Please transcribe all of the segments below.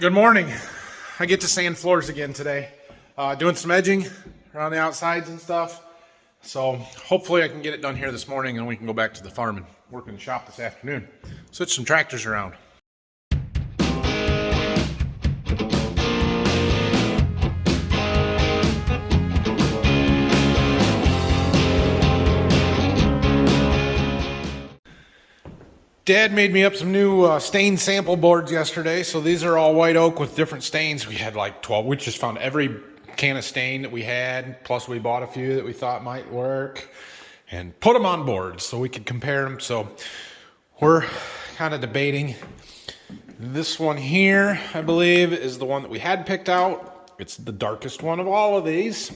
Good morning. I get to sand floors again today. Doing some edging around the outsides and stuff. So hopefully I can get it done here this morning and we can go back to the farm and work in the shop this afternoon. Switch some tractors around. Dad made me up some new stain sample boards yesterday. So these are all white oak with different stains. We had like 12. We just found every can of stain that we had. Plus we bought a few that we thought might work and put them on boards so we could compare them. So we're kind of debating. This one here, I believe, is the one that we had picked out. It's the darkest one of all of these.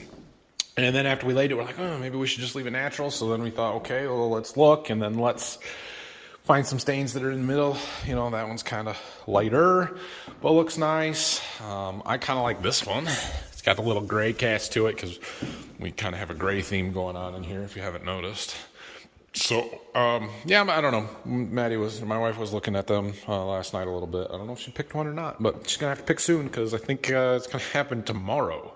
And then after we laid it, we're like, oh, maybe we should just leave it natural. So then we thought, okay, well, let's look and then let's find some stains that are in the middle. You know, that one's kind of lighter, but looks nice. I kind of like this one. It's got a little gray cast to it because we kind of have a gray theme going on in here, if you haven't noticed. So, yeah, I don't know. My wife was looking at them last night a little bit. I don't know if she picked one or not, but she's going to have to pick soon because I think it's going to happen tomorrow.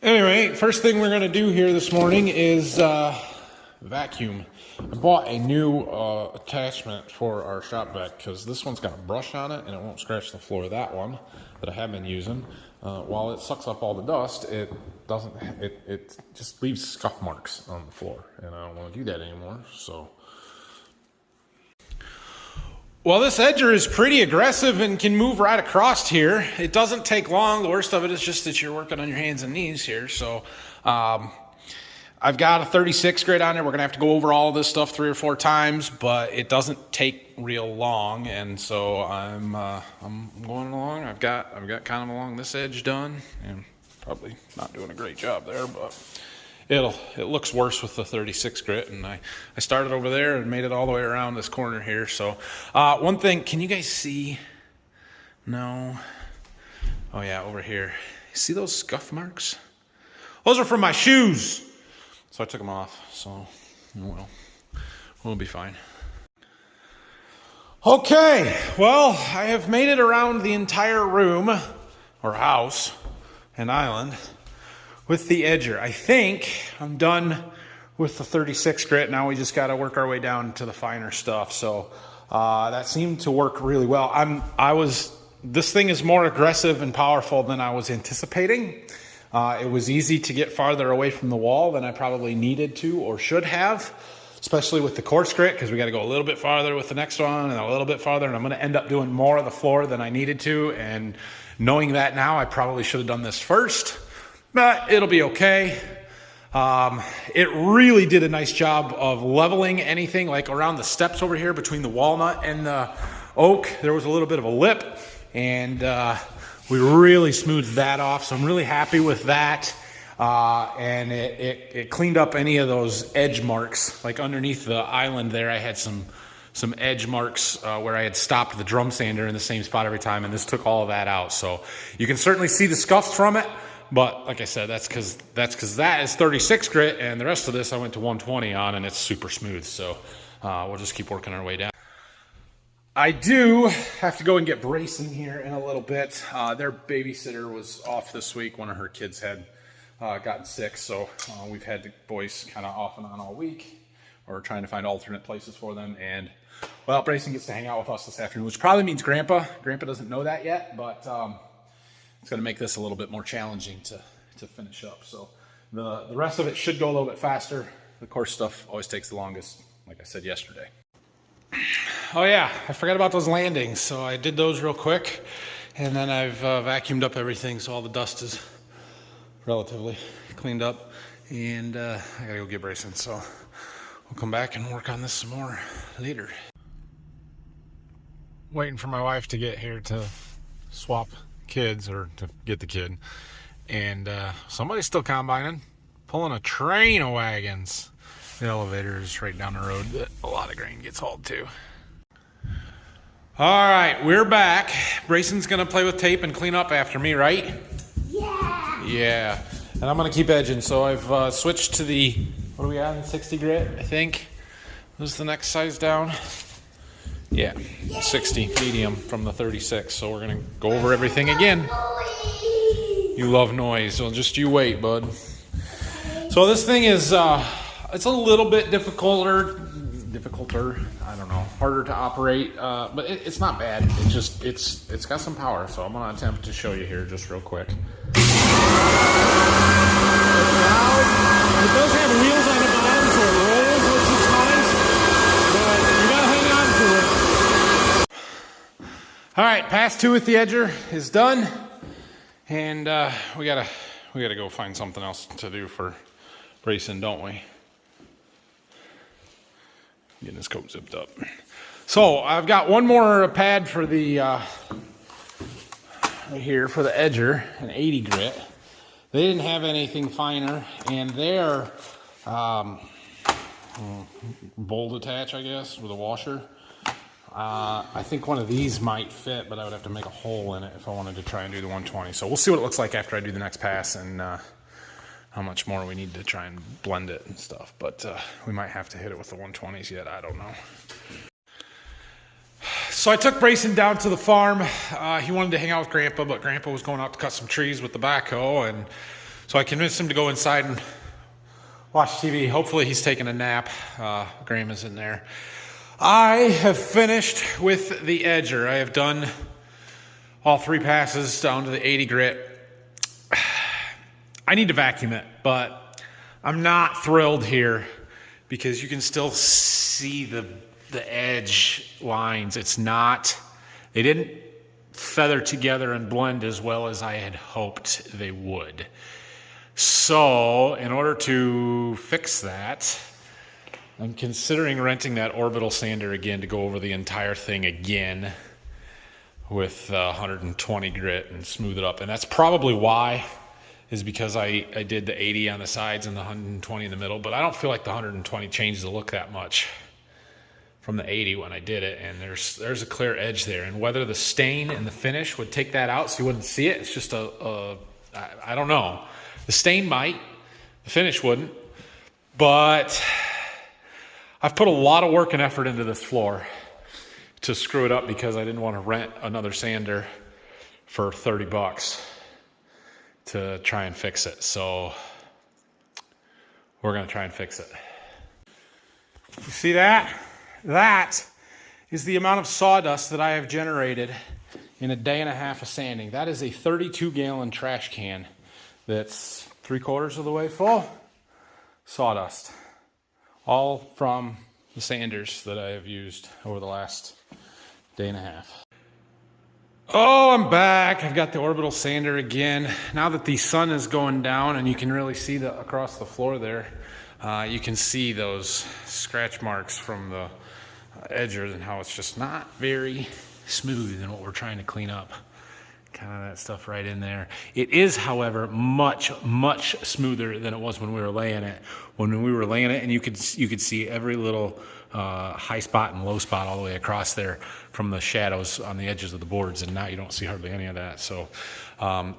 Anyway, first thing we're going to do here this morning is vacuum. I bought a new attachment for our shop vac because this one's got a brush on it and it won't scratch the floor. That one that I have been using, while it sucks up all the dust, it doesn't. It just leaves scuff marks on the floor, and I don't want to do that anymore. So, well, this edger is pretty aggressive and can move right across here. It doesn't take long. The worst of it is just that you're working on your hands and knees here. So, I've got a 36 grit on there. We're gonna have to go over all of this stuff 3 or 4 times, but it doesn't take real long, and so I'm going along. I've got kind of along this edge done, and probably not doing a great job there, but it looks worse with the 36 grit. And I started over there and made it all the way around this corner here. So one thing, can you guys see? No. Oh yeah, over here. See those scuff marks? Those are from my shoes. So I took them off, so we'll be fine. Okay, well, I have made it around the entire room, or house, and island, with the edger. I think I'm done with the 36 grit. Now we just got to work our way down to the finer stuff. So that seemed to work really well. This thing is more aggressive and powerful than I was anticipating. It was easy to get farther away from the wall than I probably needed to or should have, especially with the coarse grit, because we got to go a little bit farther with the next one and a little bit farther, and I'm going to end up doing more of the floor than I needed to. And knowing that now, I probably should have done this first, but it'll be okay. It really did a nice job of leveling anything like around the steps over here between the walnut and the oak. There was a little bit of a lip, and we really smoothed that off, so I'm really happy with that. And it cleaned up any of those edge marks. Like underneath the island there, I had some edge marks where I had stopped the drum sander in the same spot every time, and this took all of that out. So you can certainly see the scuffs from it, but like I said, that's because that is 36 grit, and the rest of this I went to 120 on, and it's super smooth. So we'll just keep working our way down. I do have to go and get Brayson here in a little bit. Their babysitter was off this week. One of her kids had gotten sick, so we've had the boys kind of off and on all week. We're trying to find alternate places for them. And, well, Brayson gets to hang out with us this afternoon, which probably means Grandpa. Grandpa doesn't know that yet, but it's going to make this a little bit more challenging to finish up. So the rest of it should go a little bit faster. The course stuff always takes the longest, like I said yesterday. Oh yeah, I forgot about those landings, so I did those real quick, and then I've vacuumed up everything so all the dust is relatively cleaned up, and I gotta go get Brayson, so we'll come back and work on this some more later. Waiting for my wife to get here to swap kids, or to get the kid, and somebody's still combining, pulling a train of wagons. The elevator is right down the road that a lot of grain gets hauled to. All right, we're back. Brayson's gonna play with tape and clean up after me, right? Yeah. Yeah, and I'm gonna keep edging. So I've switched to the, what are we on, 60 grit, I think, was the next size down. Yeah, 60 medium from the 36. So we're gonna go over everything again. You love noise, so just you wait, bud. So this thing is, it's a little bit difficulter, I don't know, harder to operate, but it's not bad. It's got some power, so I'm gonna attempt to show you here just real quick. It's loud. It does have wheels on the bottom, so it rolls, which is nice, but you gotta hang on to it. All right, pass 2 with the edger is done, and we gotta go find something else to do for racing, don't we? Getting his coat zipped up. So I've got one more pad for the right here for the edger, an 80 grit. They didn't have anything finer, and they're bolt attach, I guess, with a washer. I think one of these might fit, but I would have to make a hole in it if I wanted to try and do the 120. So we'll see what it looks like after I do the next pass, and how much more we need to try and blend it and stuff. But we might have to hit it with the 120s yet. I don't know. So I took Brayson down to the farm. He wanted to hang out with Grandpa, but Grandpa was going out to cut some trees with the backhoe. And so I convinced him to go inside and watch TV. Hopefully he's taking a nap. Grandma's in there. I have finished with the edger. I have done all 3 passes down to the 80 grit. I need to vacuum it, but I'm not thrilled here because you can still see the edge lines. They didn't feather together and blend as well as I had hoped they would. So in order to fix that, I'm considering renting that orbital sander again to go over the entire thing again with 120 grit and smooth it up. And that's probably why, is because I did the 80 on the sides and the 120 in the middle, but I don't feel like the 120 changed the look that much from the 80 when I did it, and there's a clear edge there. And whether the stain and the finish would take that out so you wouldn't see it, it's just I don't know. The stain might, the finish wouldn't, but I've put a lot of work and effort into this floor to screw it up because I didn't want to rent another sander for 30 bucks. To try and fix it. So we're going to try and fix it. You see that? That is the amount of sawdust that I have generated in a day and a half of sanding. That is a 32-gallon trash can that's 3/4 of the way full. Sawdust. All from the sanders that I have used over the last day and a half. Oh, I'm back. I've got the orbital sander again. Now that the sun is going down and you can really see across the floor there, you can see those scratch marks from the edgers and how it's just not very smooth in what we're trying to clean up. Kind of that stuff right in there. It is, however, much, much smoother than it was when we were laying it. When we were laying it, and you could see every little high spot and low spot all the way across there from the shadows on the edges of the boards, and now you don't see hardly any of that. So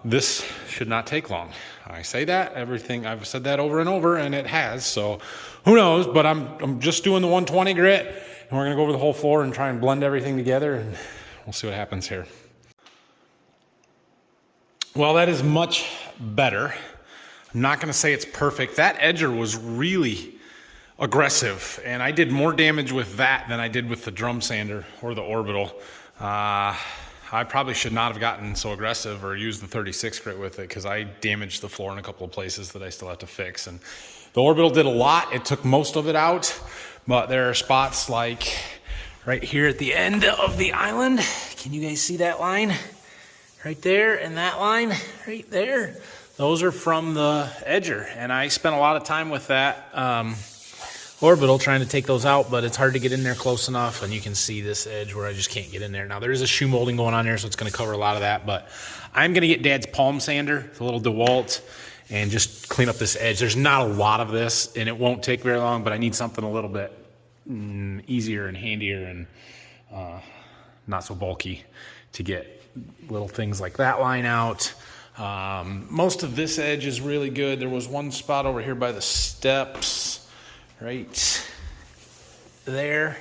this should not take long. I say that, I've said that over and over, and it has. So who knows? But I'm just doing the 120 grit, and we're gonna go over the whole floor and try and blend everything together, and we'll see what happens here. Well, that is much better. I'm not going to say it's perfect. That edger was really aggressive, and I did more damage with that than I did with the drum sander or the orbital. I probably should not have gotten so aggressive or used the 36 grit with it because I damaged the floor in a couple of places that I still have to fix. And the orbital did a lot. It took most of it out, but there are spots like right here at the end of the island. Can you guys see that line? Right there, and that line right there, those are from the edger, and I spent a lot of time with that orbital trying to take those out, but it's hard to get in there close enough, and you can see this edge where I just can't get in there. Now, there is a shoe molding going on there, so it's going to cover a lot of that, but I'm going to get Dad's palm sander, the little DeWalt, and just clean up this edge. There's not a lot of this, and it won't take very long, but I need something a little bit easier and handier and not so bulky to get little things like that line out. Most of this edge is really good. There was one spot over here by the steps right there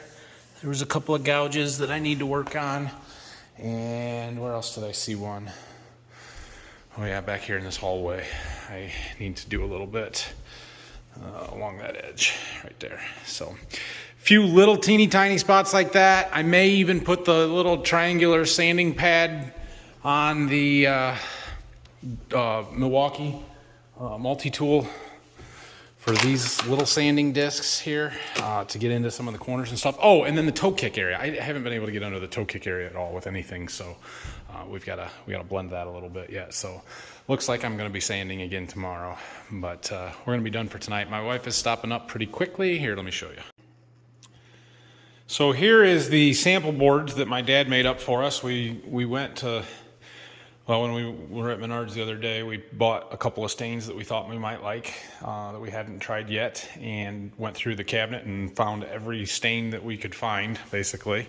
There was a couple of gouges that I need to work on. And where else did I see one? Oh yeah, back here in this hallway. I need to do a little bit along that edge right there. So a few little teeny tiny spots like that. I may even put the little triangular sanding pad on the Milwaukee multi-tool for these little sanding discs here to get into some of the corners and stuff. Oh, and then the toe kick area. I haven't been able to get under the toe kick area at all with anything, so we gotta blend that a little bit yet. So looks like I'm gonna be sanding again tomorrow, but we're gonna be done for tonight. My wife is stopping up pretty quickly. Here, let me show you. So here is the sample boards that my dad made up for us. We went to, well, when we were at Menards the other day, we bought a couple of stains that we thought we might like that we hadn't tried yet, and went through the cabinet and found every stain that we could find, basically,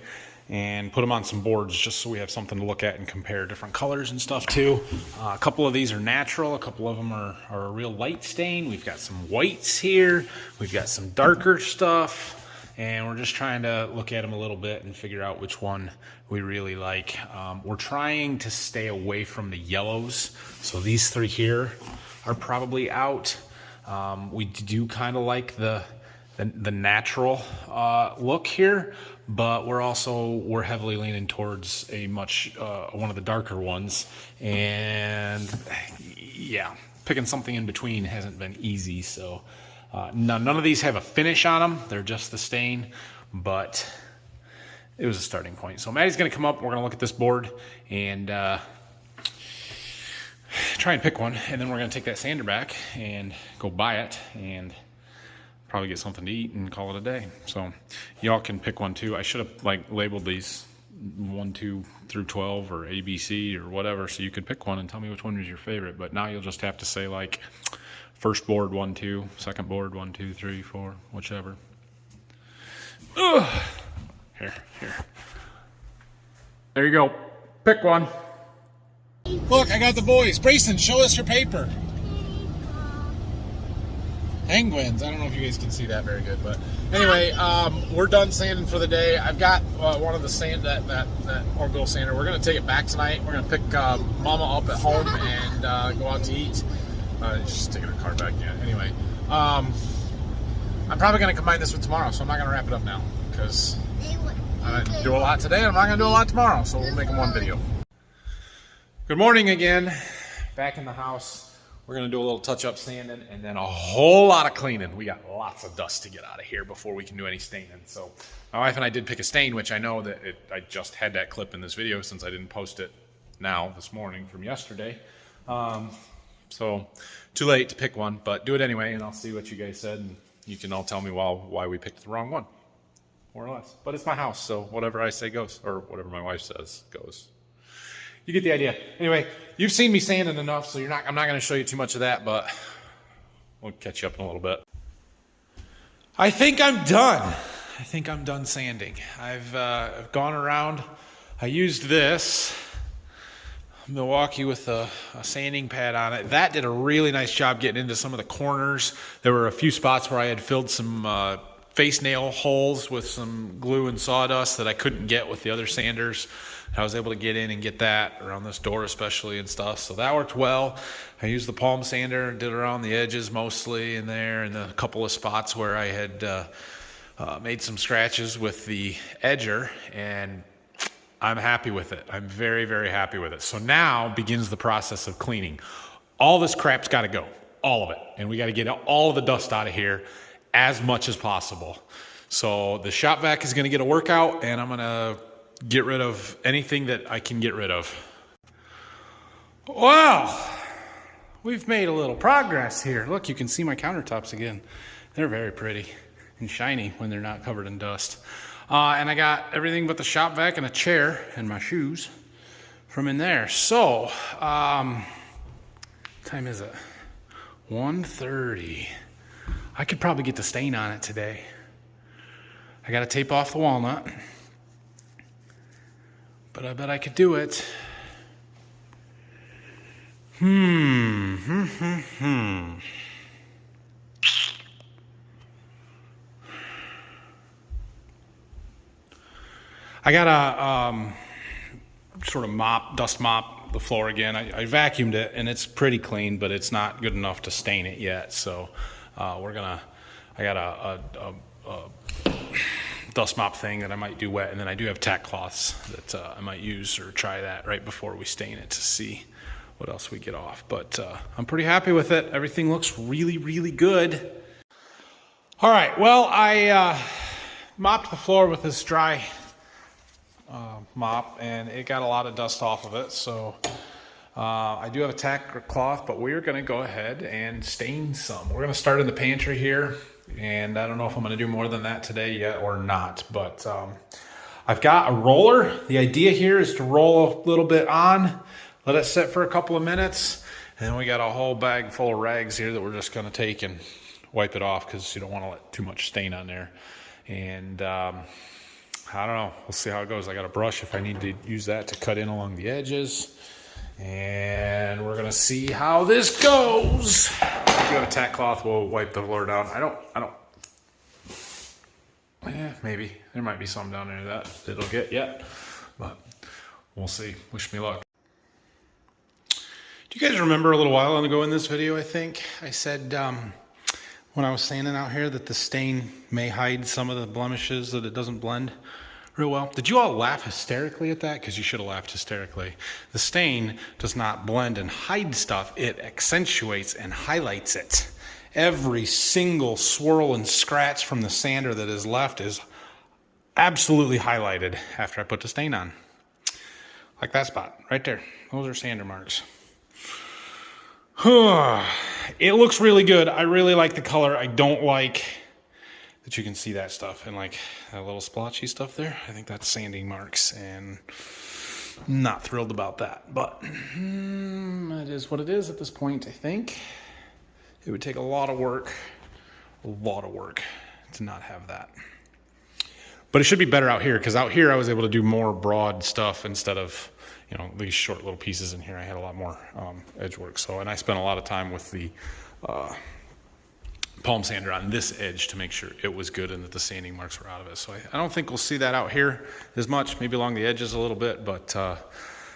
and put them on some boards just so we have something to look at and compare different colors and stuff too. A couple of these are natural, a couple of them are a real light stain. We've got some whites here, we've got some darker stuff, and we're just trying to look at them a little bit and figure out which one we really like. We're trying to stay away from the yellows, so these three here are probably out. We do kind of like the natural look here, but we're heavily leaning towards a much one of the darker ones, and yeah, picking something in between hasn't been easy. So none of these have a finish on them, they're just the stain, but it was a starting point. So Maddie's gonna come up, we're gonna look at this board and try and pick one, and then we're gonna take that sander back and go buy it and probably get something to eat and call it a day. So y'all can pick one too. I should have labeled these 1, 2 through 12 or ABC or whatever, so you could pick one and tell me which one was your favorite. But now you'll just have to say like first board 1, 2, second board 1, 2, 3, 4, whichever. Ugh. Here. There you go. Pick one. Look, I got the boys. Brayson, show us your paper. Penguins. I don't know if you guys can see that very good, but anyway, we're done sanding for the day. I've got one of the sand that Orville sander. We're gonna take it back tonight. We're gonna pick Mama up at home and go out to eat. She's taking her car back yet. Anyway, I'm probably gonna combine this with tomorrow, so I'm not gonna wrap it up now because I didn't do a lot today. I'm not gonna do a lot tomorrow, so we'll make them one video. Good morning again. Back in the house. We're gonna do a little touch-up sanding and then a whole lot of cleaning. We got lots of dust to get out of here before we can do any staining. So my wife and I did pick a stain, which I know that I just had that clip in this video since I didn't post it this morning from yesterday. So too late to pick one, but do it anyway, and I'll see what you guys said, and you can all tell me why we picked the wrong one, more or less. But it's my house, so whatever I say goes, or whatever my wife says goes. You get the idea. Anyway, you've seen me sanding enough, so I'm not going to show you too much of that, but we'll catch you up in a little bit. I think I'm done. I think I'm done sanding. I've gone around. I used this Milwaukee with a sanding pad on it. That did a really nice job getting into some of the corners. There were a few spots where I had filled some face nail holes with some glue and sawdust that I couldn't get with the other sanders. I was able to get in and get that around this door especially and stuff, so that worked well. I used the palm sander and did around the edges mostly in there, and a couple of spots where I had made some scratches with the edger, and I'm happy with it. I'm very, very happy with it. So now begins the process of cleaning. All this crap's got to go, all of it, and we got to get all of the dust out of here as much as possible. So the shop vac is going to get a workout, and I'm going to get rid of anything that I can get rid of. Wow, we've made a little progress here. Look, you can see my countertops again. They're very pretty and shiny when they're not covered in dust. And I got everything but the shop vac and a chair and my shoes from in there. So, what time is it? 1:30. I could probably get the stain on it today. I got to tape off the walnut, but I bet I could do it. I got a sort of dust mop the floor again. I vacuumed it and it's pretty clean, but it's not good enough to stain it yet. So I got a dust mop thing that I might do wet, and then I do have tack cloths that I might use or try that right before we stain it to see what else we get off. But I'm pretty happy with it. Everything looks really, really good. All right, well, I mopped the floor with this dry mop, and it got a lot of dust off of it. So I do have a tack cloth, but we're going to go ahead and stain some. We're going to start in the pantry here, and I don't know if I'm going to do more than that today yet or not. But I've got a roller. The idea here is to roll a little bit on, let it sit for a couple of minutes, and then we got a whole bag full of rags here that we're just going to take and wipe it off because you don't want to let too much stain on there. And I don't know. We'll see how it goes. I got a brush if I need to use that to cut in along the edges. And we're going to see how this goes. If you have a tack cloth, we'll wipe the floor down. Maybe. There might be some down there that it'll get yet. But we'll see. Wish me luck. Do you guys remember a little while ago in this video, I think, I said when I was sanding out here that the stain may hide some of the blemishes, that it doesn't blend real well? Did you all laugh hysterically at that? Because you should have laughed hysterically. The stain does not blend and hide stuff. It accentuates and highlights it. Every single swirl and scratch from the sander that is left is absolutely highlighted after I put the stain on. Like that spot right there. Those are sander marks. It looks really good. I really like the color. I don't like that you can see that stuff and like that little splotchy stuff there. I think that's sanding marks, and not thrilled about that. But it is what it is at this point. I think it would take a lot of work to not have that. But it should be better out here, because out here I was able to do more broad stuff instead of, you know, these short little pieces in here. I had a lot more edge work. So, and I spent a lot of time with the palm sander on this edge to make sure it was good and that the sanding marks were out of it. So I don't think we'll see that out here as much, maybe along the edges a little bit. But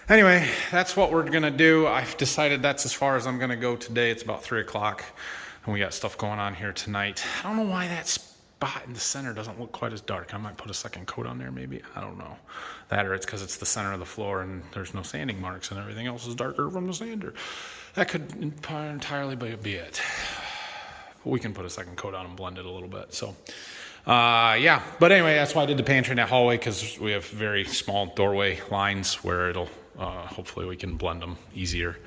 anyway, that's what we're going to do. I've decided that's as far as I'm going to go today. It's about 3 o'clock and we got stuff going on here tonight. I don't know why that spot in the center doesn't look quite as dark. I might put a second coat on there maybe. I don't know. That, or it's because it's the center of the floor and there's no sanding marks and everything else is darker from the sander. That could entirely be it. We can put a second coat on and blend it a little bit. So yeah, but anyway, that's why I did the pantry in that hallway, because we have very small doorway lines where it'll hopefully we can blend them easier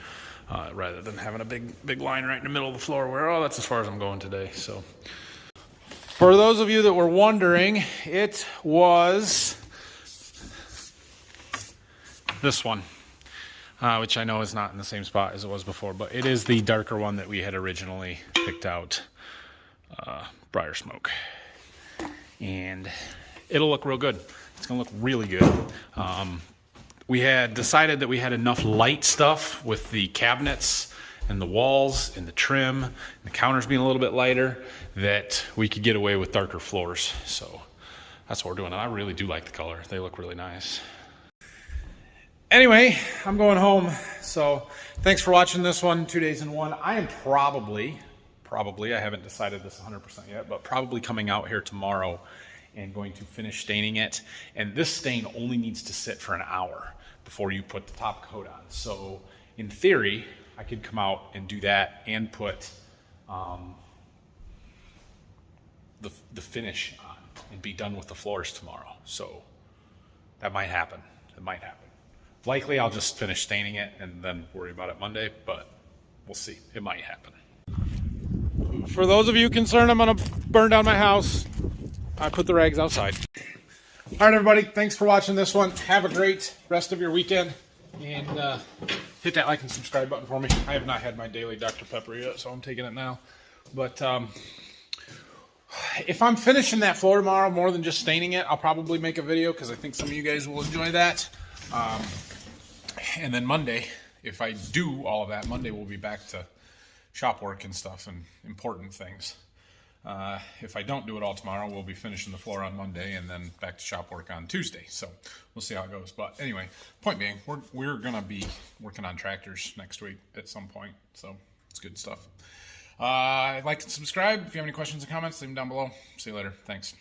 rather than having a big line right in the middle of the floor where, oh, that's as far as I'm going today. So for those of you that were wondering, it was this one, which I know is not in the same spot as it was before, but it is the darker one that we had originally picked out, Briar Smoke. And it'll look real good. It's gonna look really good. We had decided that we had enough light stuff with the cabinets and the walls and the trim and the counters being a little bit lighter that we could get away with darker floors. So that's what we're doing. And I really do like the color. They look really nice. Anyway, I'm going home. So thanks for watching this one, 2 days in one. I am probably, I haven't decided this 100% yet, but probably coming out here tomorrow and going to finish staining it. And this stain only needs to sit for an hour before you put the top coat on. So in theory, I could come out and do that and put the finish on and be done with the floors tomorrow. So that might happen. It might happen. Likely I'll just finish staining it and then worry about it Monday, but we'll see. It might happen. For those of you concerned I'm gonna burn down my house, I put the rags outside. All right, everybody, thanks for watching this one. Have a great rest of your weekend, and hit that like and subscribe button for me. I have not had my daily Dr. Pepper yet, so I'm taking it now. But if I'm finishing that floor tomorrow more than just staining it, I'll probably make a video because I think some of you guys will enjoy that. And then Monday, if I do all of that, Monday we'll be back to shop work and stuff and important things. If I don't do it all tomorrow, we'll be finishing the floor on Monday and then back to shop work on Tuesday. So we'll see how it goes. But anyway, point being, we're going to be working on tractors next week at some point. So it's good stuff. Like and subscribe. If you have any questions or comments, leave them down below. See you later. Thanks.